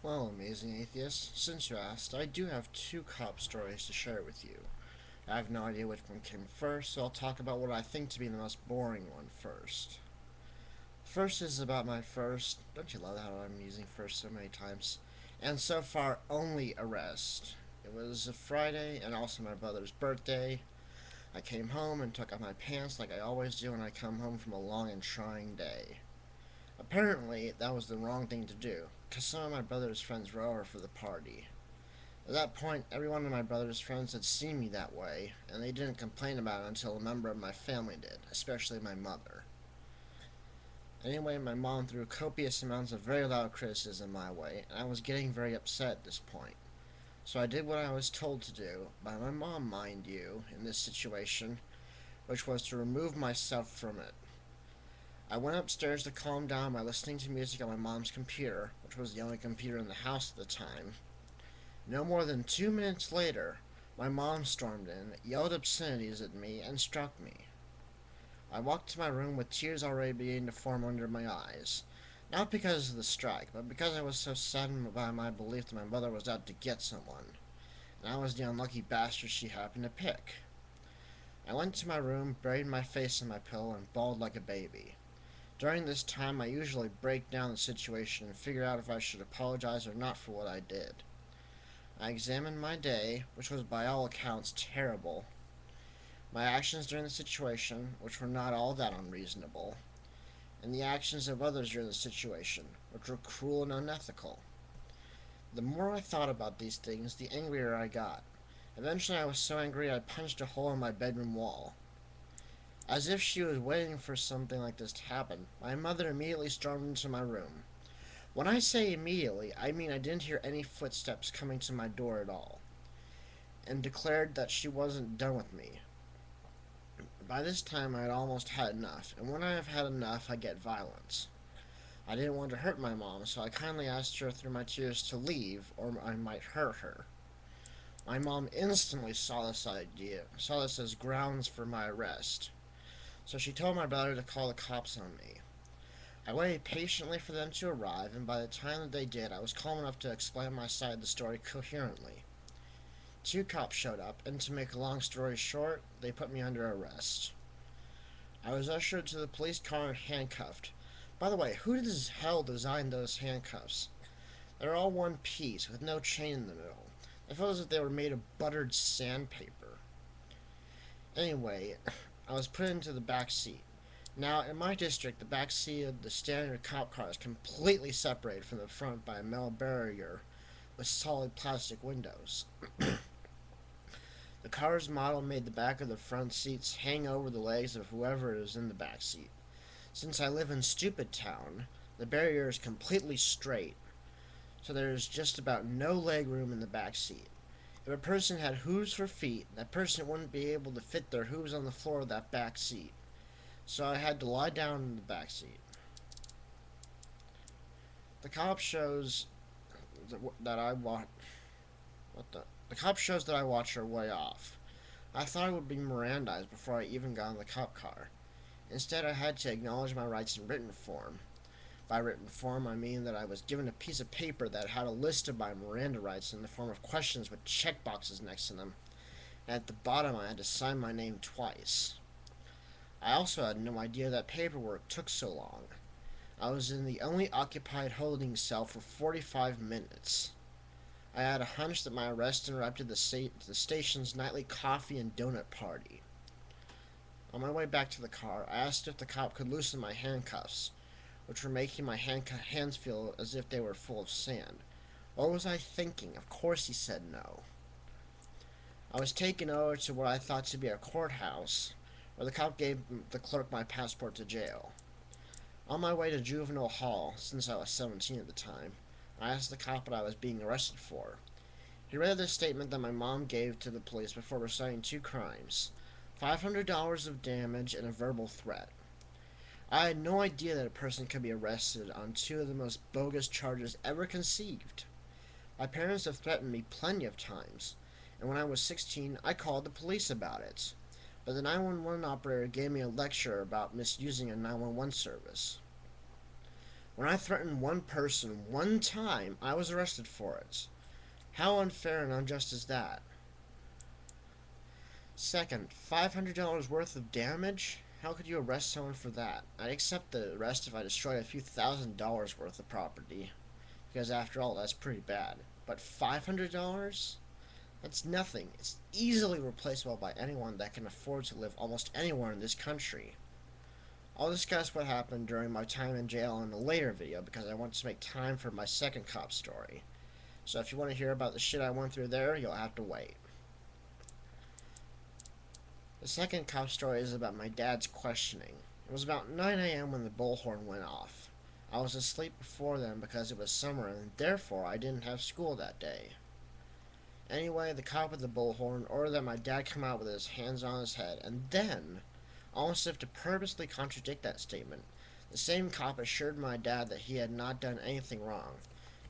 Well, amazing atheist, since you asked, I do have two cop stories to share with you. I have no idea which one came first, so I'll talk about what I think to be the most boring one first. First is about my first, don't you love how I'm using first so many times? And so far, only arrest. It was a Friday and also my brother's birthday. I came home and took off my pants like I always do when I come home from a long and trying day. Apparently, that was the wrong thing to do, because some of my brother's friends were over for the party. At that point, every one of my brother's friends had seen me that way, and they didn't complain about it until a member of my family did, especially my mother. Anyway, my mom threw copious amounts of very loud criticism my way, and I was getting very upset at this point. So I did what I was told to do, by my mom, mind you, in this situation, which was to remove myself from it. I went upstairs to calm down by listening to music on my mom's computer, which was the only computer in the house at the time. No more than 2 minutes later, my mom stormed in, yelled obscenities at me, and struck me. I walked to my room with tears already beginning to form under my eyes. Not because of the strike, but because I was so saddened by my belief that my mother was out to get someone, and I was the unlucky bastard she happened to pick. I went to my room, buried my face in my pillow, and bawled like a baby. During this time, I usually break down the situation and figure out if I should apologize or not for what I did. I examined my day, which was by all accounts terrible, my actions during the situation, which were not all that unreasonable, and the actions of others during the situation, which were cruel and unethical. The more I thought about these things, the angrier I got. Eventually, I was so angry I punched a hole in my bedroom wall. As if she was waiting for something like this to happen, my mother immediately stormed into my room. When I say immediately, I mean I didn't hear any footsteps coming to my door at all, and declared that she wasn't done with me. By this time, I had almost had enough, and when I have had enough, I get violence. I didn't want to hurt my mom, so I kindly asked her through my tears to leave, or I might hurt her. My mom instantly saw this as grounds for my arrest, so she told my brother to call the cops on me. I waited patiently for them to arrive, and by the time that they did, I was calm enough to explain my side of the story coherently. Two cops showed up, and to make a long story short, they put me under arrest. I was ushered to the police car and handcuffed. By the way, who the hell designed those handcuffs? They're all one piece, with no chain in the middle. I felt as if they were made of buttered sandpaper. Anyway, I was put into the back seat. Now, in my district, the back seat of the standard cop car is completely separated from the front by a metal barrier with solid plastic windows. The car's model made the back of the front seats hang over the legs of whoever is in the back seat. Since I live in Stupid Town, the barrier is completely straight, so there is just about no leg room in the back seat. If a person had hooves for feet, that person wouldn't be able to fit their hooves on the floor of that back seat. So I had to lie down in the back seat. The cop shows that I watch. What the? The cop shows that I watch are way off. I thought I would be Mirandized before I even got in the cop car. Instead, I had to acknowledge my rights in written form. By written form, I mean that I was given a piece of paper that had a list of my Miranda rights in the form of questions with check boxes next to them. And at the bottom, I had to sign my name twice. I also had no idea that paperwork took so long. I was in the only occupied holding cell for 45 minutes. I had a hunch that my arrest interrupted the station's nightly coffee and donut party. On my way back to the car, I asked if the cop could loosen my handcuffs, which were making my hands feel as if they were full of sand. What was I thinking? Of course he said no. I was taken over to what I thought to be a courthouse, where the cop gave the clerk my passport to jail. On my way to juvenile hall, since I was 17 at the time, I asked the cop what I was being arrested for. He read the statement that my mom gave to the police before reciting two crimes: $500 of damage and a verbal threat. I had no idea that a person could be arrested on two of the most bogus charges ever conceived. My parents have threatened me plenty of times, and when I was 16, I called the police about it. But the 911 operator gave me a lecture about misusing a 911 service. When I threatened one person one time, I was arrested for it. How unfair and unjust is that? Second, $500 worth of damage? How could you arrest someone for that? I'd accept the arrest if I destroyed a few $1,000s worth of property, because after all, that's pretty bad. But $500? That's nothing. It's easily replaceable by anyone that can afford to live almost anywhere in this country. I'll discuss what happened during my time in jail in a later video because I want to make time for my second cop story. So if you want to hear about the shit I went through there, you'll have to wait. The second cop story is about my dad's questioning. It was about 9 a.m. when the bullhorn went off. I was asleep before then because it was summer and therefore I didn't have school that day. Anyway, the cop with the bullhorn ordered that my dad come out with his hands on his head, and then, almost as if to purposely contradict that statement, the same cop assured my dad that he had not done anything wrong.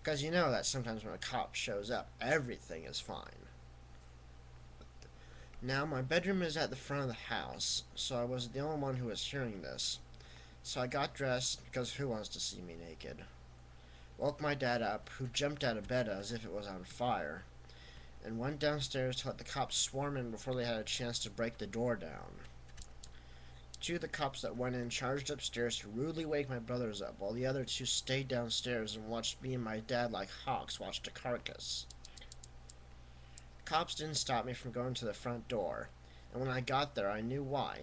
Because you know that sometimes when a cop shows up, everything is fine. Now, my bedroom is at the front of the house, so I was the only one who was hearing this. So I got dressed, because who wants to see me naked? Woke my dad up, who jumped out of bed as if it was on fire, and went downstairs to let the cops swarm in before they had a chance to break the door down. Two of the cops that went in charged upstairs to rudely wake my brothers up, while the other two stayed downstairs and watched me and my dad like hawks watched a carcass. The cops didn't stop me from going to the front door, and when I got there I knew why.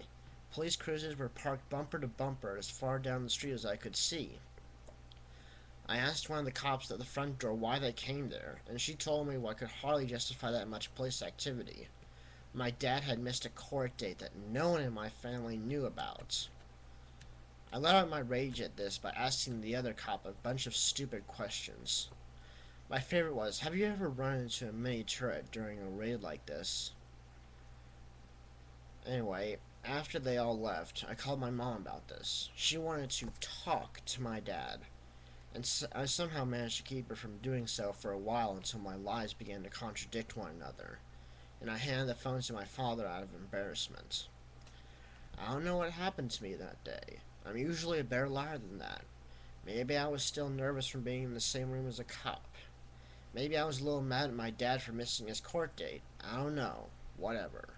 Police cruisers were parked bumper to bumper as far down the street as I could see. I asked one of the cops at the front door why they came there, and she told me I could hardly justify that much police activity. My dad had missed a court date that no one in my family knew about. I let out my rage at this by asking the other cop a bunch of stupid questions. My favorite was, have you ever run into a mini turret during a raid like this? Anyway, after they all left, I called my mom about this. She wanted to talk to my dad, and I somehow managed to keep her from doing so for a while until my lies began to contradict one another, and I handed the phone to my father out of embarrassment. I don't know what happened to me that day. I'm usually a better liar than that. Maybe I was still nervous from being in the same room as a cop. Maybe I was a little mad at my dad for missing his court date. I don't know. Whatever.